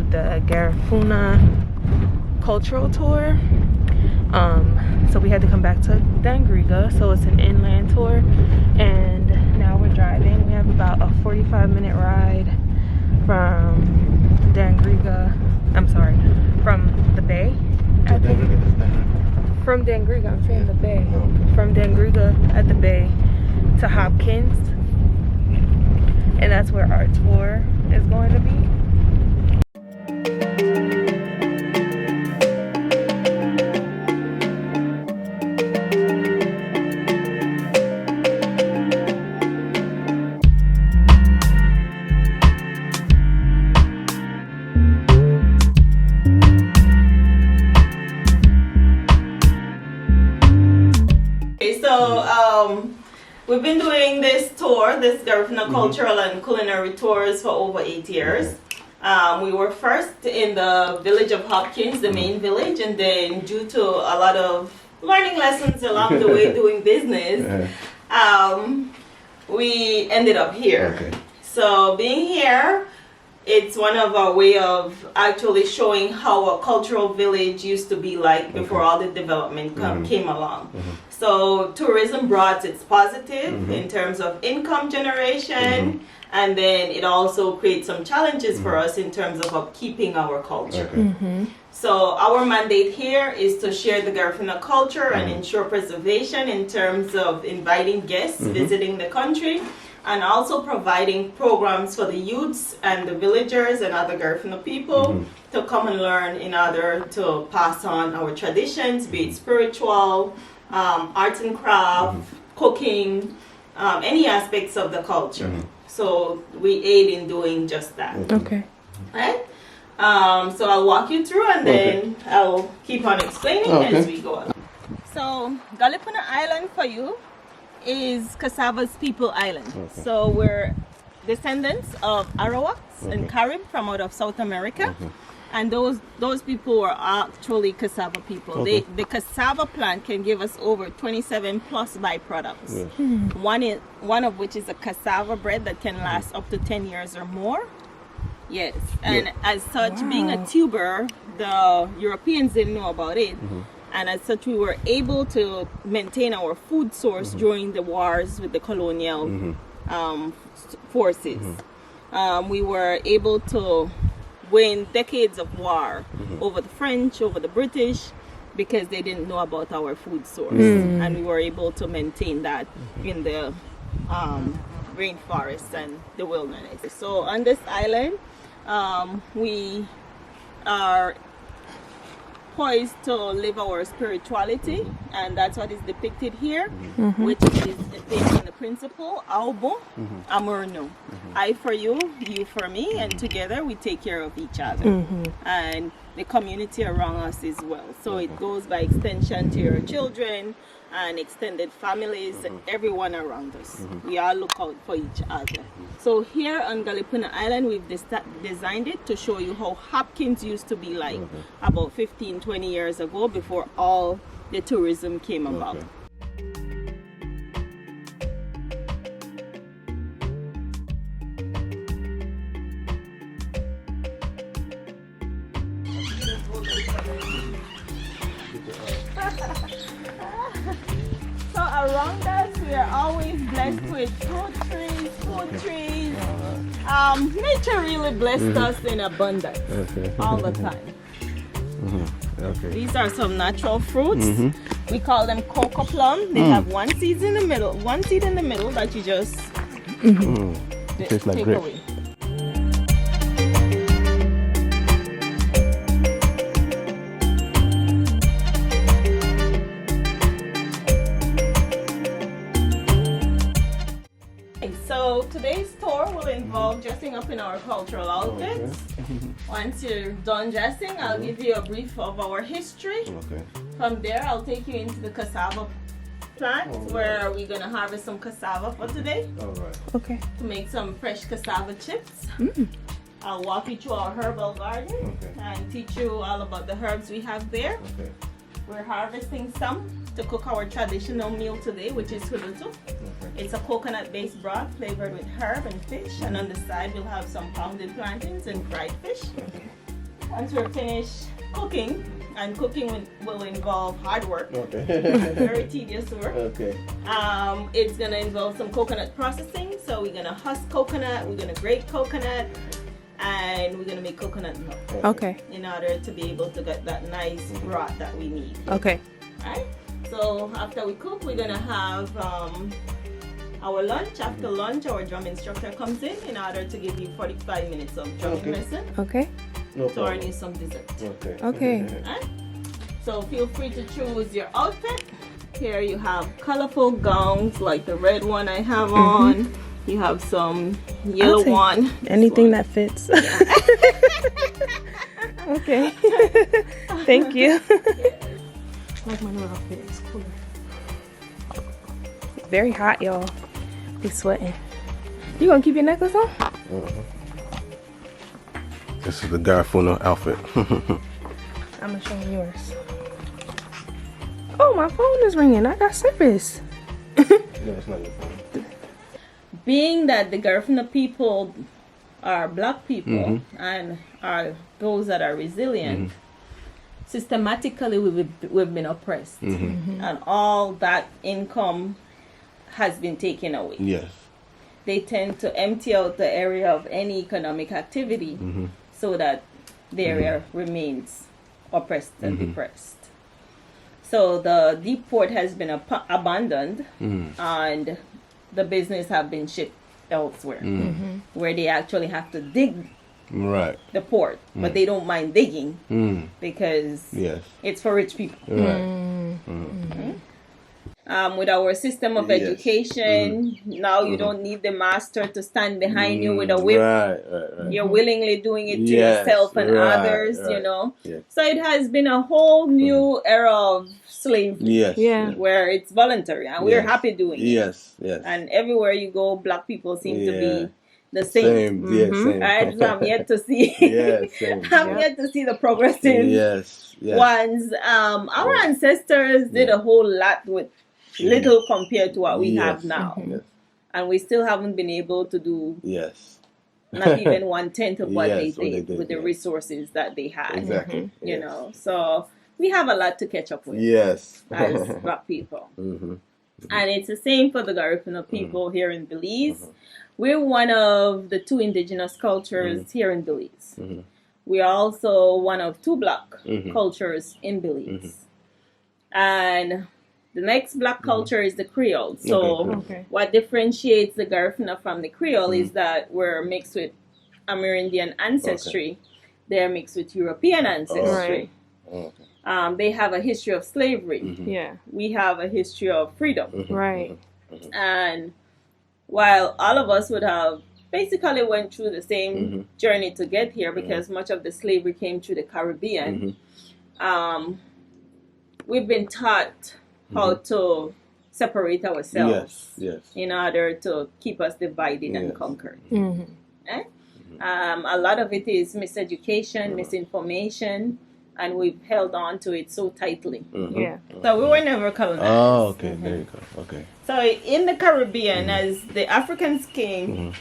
the Garifuna cultural tour. So we had to come back to Dangriga, so it's an inland tour, and now we're driving. We have about a 45-minute ride from Dangriga. I'm sorry, from the bay. From Dangriga, I'm saying the bay. From Dangriga at the bay to Hopkins, and that's where our tour is going to be. We've been doing this tour, this Garifuna cultural and culinary tours, for over 8 years. We were first in the village of Hopkins, the main village, and then due to a lot of learning lessons along the way doing business, we ended up here. Okay. So being here, it's one of our way of actually showing how a cultural village used to be like before all the development came along. So tourism brought its positive in terms of income generation, and then it also creates some challenges for us in terms of upkeeping our culture. So our mandate here is to share the Garifuna culture and ensure preservation in terms of inviting guests visiting the country, and also providing programs for the youths and the villagers and other Garifuna people to come and learn in order to pass on our traditions, be it spiritual, arts and craft, cooking, any aspects of the culture. So we aid in doing just that. Okay. Right? So I'll walk you through, and then I'll keep on explaining as we go on. So Garifuna Island for you is Cassava's People Island. So we're descendants of Arawaks and Carib from out of South America. And those people were actually cassava people. The cassava plant can give us over 27 plus byproducts. One of which is a cassava bread that can last up to 10 years or more. Yes, and as such, being a tuber, the Europeans didn't know about it. And as such, we were able to maintain our food source during the wars with the colonial forces. We were able to win decades of war over the French, over the British, because they didn't know about our food source. And we were able to maintain that in the rainforest and the wilderness. So on this island, we are poised to live our spirituality, and that's what is depicted here, which is based on the principle Aubo Amurno. I for you, you for me, and together we take care of each other and the community around us as well. So it goes by extension to your children and extended families and everyone around us. We all look out for each other. So here on Garifuna Island, we've designed it to show you how Hopkins used to be like about 15-20 years ago, before all the tourism came about. So around us, we are always blessed with fruit trees, food trees. Nature really blessed us in abundance all the time. These are some natural fruits. We call them cocoa plum. They have one seed in the middle that you just take away. So today's tour will involve dressing up in our cultural outfits. Once you're done dressing, I'll give you a brief of our history. From there, I'll take you into the cassava plant where we're going to harvest some cassava for today. Okay. To make some fresh cassava chips. I'll walk you through our herbal garden and teach you all about the herbs we have there. We're harvesting some to cook our traditional meal today, which is Hudutu. It's a coconut-based broth flavored with herb and fish, and on the side we'll have some pounded plantains and fried fish. Once we're finished cooking, and cooking will involve hard work. Okay. Very tedious work. Okay. It's gonna involve some coconut processing. So we're gonna husk coconut, we're gonna grate coconut, and we're gonna make coconut milk. Okay. In order to be able to get that nice broth that we need. Okay. Alright. So after we cook, we're gonna have our lunch. After lunch, our drum instructor comes in order to give you 45 minutes of drumming lesson. Okay. No To problem. earn you some dessert. Okay. Okay. Alright? So feel free to choose your outfit. Here you have colorful gowns like the red one I have on. You have some yellow one. Anything that fits. Okay. Thank you. Like my new outfit. It's cooler. Very hot, y'all. Be sweating. You gonna keep your necklace on? This is the Garifuna outfit. I'm gonna show you yours. Oh, my phone is ringing. I got service. No, it's not your phone. Being that the Garifuna people are black people and are those that are resilient, systematically we've been oppressed, and all that income has been taken away. Yes. They tend to empty out the area of any economic activity so that the area remains oppressed and depressed. So the deep port has been abandoned and the business have been shipped elsewhere where they actually have to dig the port, but they don't mind digging because it's for rich people. With our system of education, now you don't need the master to stand behind you with a whip. You're willingly doing it to yourself and others, you know. So it has been a whole new era of slavery where it's voluntary and we're happy doing it. And everywhere you go, black people seem to be the same. Right? So I'm yet to see I'm yet to see the progressive ones. Our ancestors did a whole lot with little compared to what we have now. And we still haven't been able to do not even 1/10 of what they did with the resources that they had. You know, so we have a lot to catch up with as black people. And it's the same for the Garifuna people here in Belize. We're one of the 2 indigenous cultures here in Belize. We are also one of 2 black cultures in Belize. And the next black culture is the Creole. So what differentiates the Garifuna from the Creole is that we're mixed with Amerindian ancestry. They're mixed with European ancestry. They have a history of slavery. We have a history of freedom. And while all of us would have basically went through the same journey to get here because much of the slavery came through the Caribbean, we've been taught how to separate ourselves in order to keep us divided and conquered. A lot of it is miseducation, misinformation, and we've held on to it so tightly. So we were never colonized. There you go. So in the Caribbean, as the Africans came,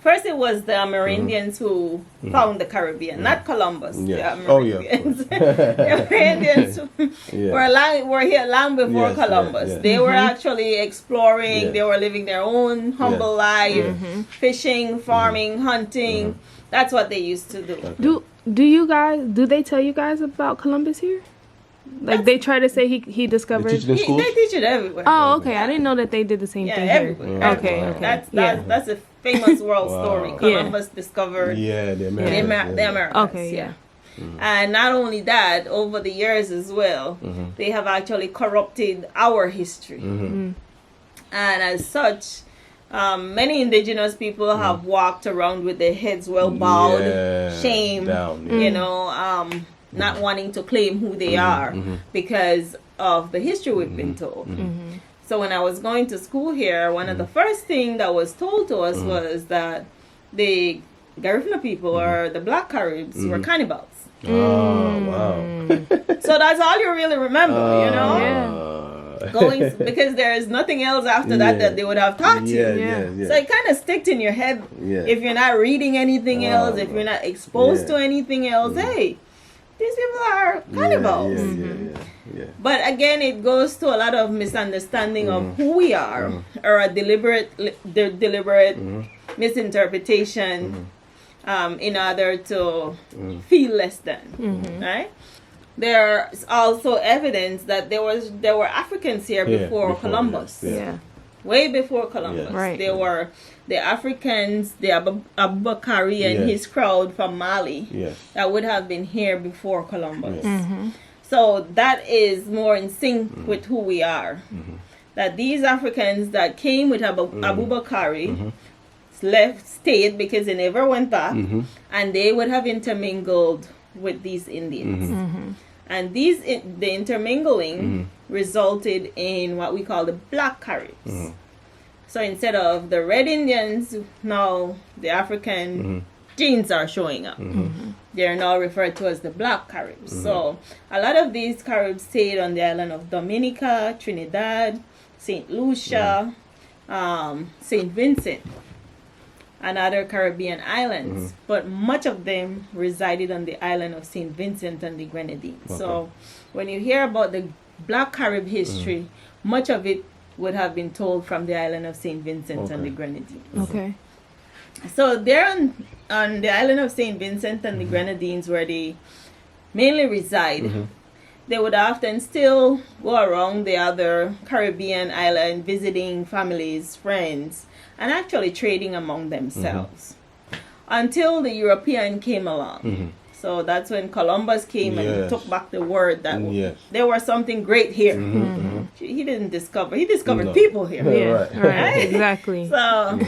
first it was the Amerindians who found the Caribbean, not Columbus. The Amerindians. The Amerindians were here long before Columbus. They were actually exploring. They were living their own humble life, fishing, farming, hunting. That's what they used to do. Do they tell you guys about Columbus here? Like they try to say he discovered. They teach it everywhere. Oh, okay. I didn't know that they did the same thing everywhere. here. Okay. That's a famous world story. Columbus discovered the Americas. Okay, And not only that, over the years as well, they have actually corrupted our history. And as such, many indigenous people have walked around with their heads well bowed, shame, you know, not wanting to claim who they are because of the history we've been told. So when I was going to school here, one of the first things that was told to us was that the Garifuna people or the Black Caribs were cannibals. Oh, wow. So that's all you really remember, you know? because there is nothing else after that they would have taught you. Yeah. So it kind of sticks in your head if you're not reading anything else, if you're not exposed to anything else. Hey, these people are cannibals. But again, it goes to a lot of misunderstanding of who we are, or a deliberate misinterpretation in order to feel less than. Right? There's also evidence that there were Africans here before Columbus. Way before Columbus. Right. There were the Africans, the Abubakari and his crowd from Mali that would have been here before Columbus. So that is more in sync with who we are. That these Africans that came with Abubakari stayed because they never went back, and they would have intermingled with these Indians. And the intermingling resulted in what we call the Black Caribs. So instead of the Red Indians, now the African genes are showing up. They are now referred to as the Black Caribs. So a lot of these Caribs stayed on the island of Dominica, Trinidad, St. Lucia, St. Vincent, and other Caribbean islands, but much of them resided on the island of St. Vincent and the Grenadines. So when you hear about the Black Carib history, much of it would have been told from the island of St. Vincent and the Grenadines. So there on the island of St. Vincent and the Grenadines, where they mainly reside, they would often still go around the other Caribbean island visiting families, friends, and actually trading among themselves until the European came along. So that's when Columbus came and took back the word that there was something great here. He didn't discover, he discovered people here. Right. Exactly. So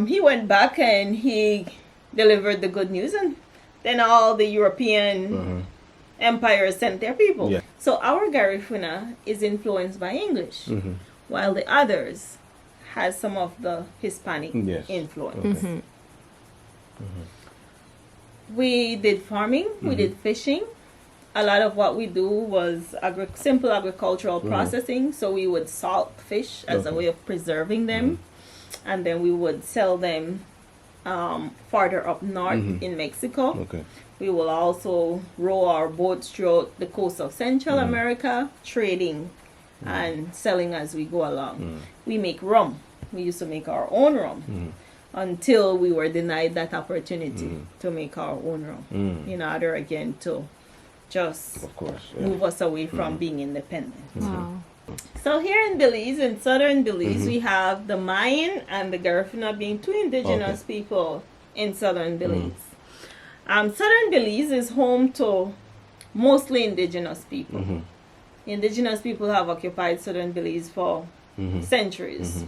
he went back and he delivered the good news, and then all the European empires sent their people. So our Garifuna is influenced by English, while the others has some of the Hispanic influence. We did farming, we did fishing. A lot of what we do was simple agricultural processing. So we would salt fish as a way of preserving them, and then we would sell them farther up north in Mexico. We will also row our boats throughout the coast of Central America, trading and selling as we go along. We make rum. We used to make our own rum until we were denied that opportunity to make our own rum in order again to just move us away from being independent. So here in Belize, in southern Belize, we have the Mayan and the Garifuna being two indigenous people in southern Belize. Southern Belize is home to mostly indigenous people. Indigenous people have occupied southern Belize for centuries.